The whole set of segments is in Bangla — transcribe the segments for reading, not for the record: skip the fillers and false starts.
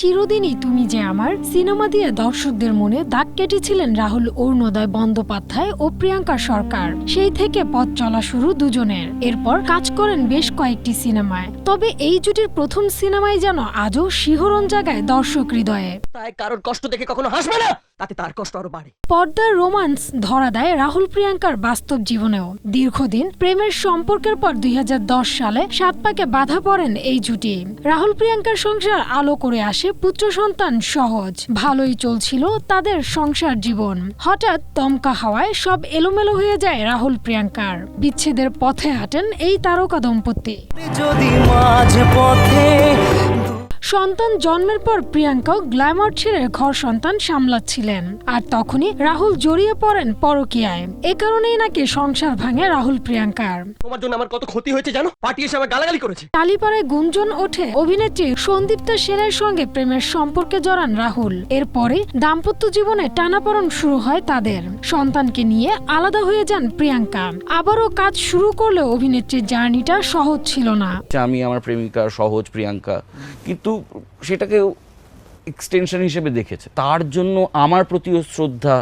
চিরদিনই তুমি যে আমার সিনেমা দিয়ে দর্শকদের মনে দাগ কেটেছিলেন রাহুল অরুণোদয় বন্দ্যোপাধ্যায় ও প্রিয়াঙ্কা সরকার। সেই থেকে পথ চলা শুরু দুজনের। এরপর কাজ করেন বেশ কয়েকটি সিনেমায়। তবে এই জুটির প্রথম সিনেমায় যেন আজও শিহরণ জাগায় দর্শক হৃদয়ে। তাই কারোর কষ্ট দেখে কখনো হাসবে না, তাতে তার কষ্ট আরো বাড়ে। পর্দার রোমান্স ধরা দেয় রাহুল প্রিয়াঙ্কার বাস্তব জীবনেও। দীর্ঘদিন প্রেমের সম্পর্কের পর 2010 সালে সাত পাকে বাধা পড়েন এই জুটি। রাহুল প্রিয়াঙ্কার সংসার আলো করে আসে পুত্র সন্তান সহজ। ভালোই চলছিল তাদের সংসার জীবন। হঠাৎ দমকা হাওয়ায় সব এলোমেলো হয়ে যায় রাহুল প্রিয়াঙ্কার। বিচ্ছেদের পথে হাঁটেন এই তারকা দম্পতি। সন্তান জন্মের পর প্রিয়াঙ্কাও গ্ল্যামার ছেড়ে ঘর সন্তান সামলাচ্ছিলেন। আর তখনই রাহুল জড়িয়ে পড়েন পরকীয়ায়। এ কারণেই নাকি সংসার ভাঙে রাহুল প্রিয়াঙ্কার। তোমার জন্য আমার কত ক্ষতি হয়েছে জানো? পার্টি এসে আমার গালাগালি করেছে। টালিপাড়ায় গুঞ্জন ওঠে অভিনেত্রী সন্দীপ্তা সেনের সঙ্গে প্রেমের সম্পর্কে জড়ান রাহুল। এরপরে দাম্পত্য জীবনে টানাপড়ন শুরু হয় তাদের। সন্তানকে নিয়ে আলাদা হয়ে যান প্রিয়াঙ্কা। আবারও কাজ শুরু করলেও অভিনেত্রীর জার্নিটা সহজ ছিল না। আমি আমার প্রেমিকা সহজ প্রিয়াঙ্কা, কিন্তু সেটাকে এক্সটেনশন হিসেবে দেখেছে। তার জন্য আমার প্রতিও শ্রদ্ধা।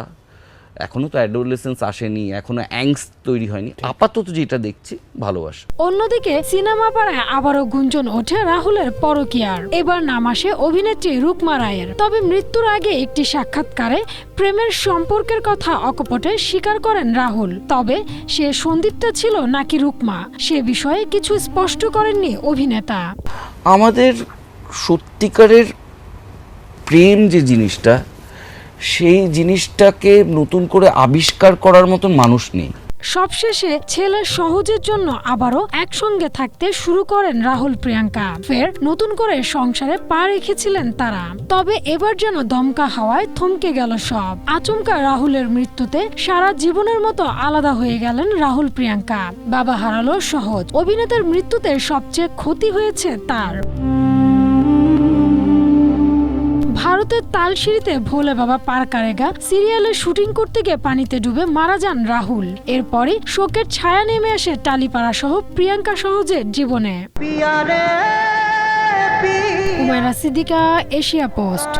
এখনো তো অ্যাডোলেসেন্স আসেনি, এখনো অ্যাংস তৈরি হয়নি। আপাতত যেটা দেখছি ভালোবাসা। অন্যদিকে সিনেমা পাড়ায় আবারও গুঞ্জন ওঠে রাহুলের পরকীয়ার। এবার নাম আসে অভিনেত্রী রুকমা রায়ের। তবে মৃত্যুর আগে একটি সাক্ষাৎকারে প্রেমের সম্পর্কের কথা অকপটে স্বীকার করেন রাহুল। তবে সে সন্দীপ্তা ছিল নাকি রুকমা সে বিষয়ে কিছু স্পষ্ট করেননি অভিনেতা। আমাদের সত্যিকারের প্রেম যে জিনিসটা, সেই জিনিসটাকে নতুন করে আবিষ্কার করার মতন মানুষ নেই। সবশেষে ছেলে সহজের জন্য আবারও একসঙ্গে থাকতে শুরু করেন রাহুল প্রিয়াঙ্কা। ফের নতুন করে সংসারে পা রেখেছিলেন তারা। তবে এবার যেন দমকা হাওয়ায় থমকে গেল সব। আচমকা রাহুলের মৃত্যুতে সারা জীবনের মতো আলাদা হয়ে গেলেন রাহুল প্রিয়াঙ্কা। বাবা হারালো সহজ। অভিনেতার মৃত্যুতে সবচেয়ে ক্ষতি হয়েছে তার। ভারতের তালশিরিতে ভোলে বাবা পার কারেগা সিরিয়ালের শুটিং করতে গিয়ে পানিতে ডুবে মারা যান রাহুল। এরপরই শোকের ছায়া নেমে আসে টালিপাড়া সহ প্রিয়াঙ্কা সহজের জীবনে। Humayra Siddika, Asia post.